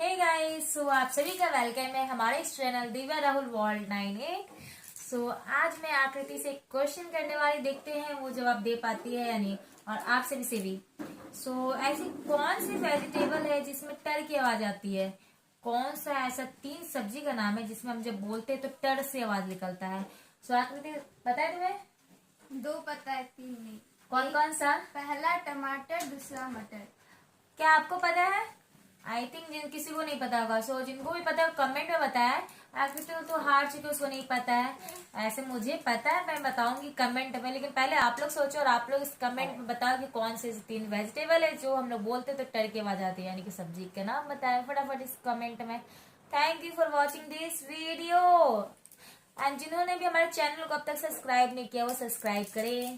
Hey guys, सो आप सभी का वेलकम है हमारे इस चैनल दिव्या राहुल वर्ल्ड 98। सो आज मैं आकृति से क्वेश्चन करने वाली, देखते हैं वो जवाब दे पाती है या नहीं, और आप सभी से भी। सो ऐसी कौन सी वेजिटेबल है जिसमें टर की आवाज आती है? कौन सा ऐसा 3 सब्जी का नाम है जिसमें हम जब बोलते हैं तो टर से आवाज निकलता है? सो आकृति, पता है तुम्हें? 2 पता है, 3 नहीं। कौन कौन सा? पहला टमाटर, दूसरा मटर। क्या आपको पता है? आई थिंक जिन किसी को नहीं पता होगा। सो जिनको भी पता है कमेंट में बताया। आकृति तो हार चुके, उसको नहीं पता है। ऐसे मुझे पता है, मैं बताऊंगी कमेंट में, लेकिन पहले आप लोग सोचो और आप लोग इस कमेंट में बताओ कि कौन से 3 वेजिटेबल है जो हम लोग बोलते तो टर के आवाज आती है, यानी कि सब्जी का नाम बताएं फटाफट इस कमेंट में। Thank you for watching this video. And जिन्होंने भी हमारे चैनल को अब तक सब्सक्राइब नहीं किया वो सब्सक्राइब करें।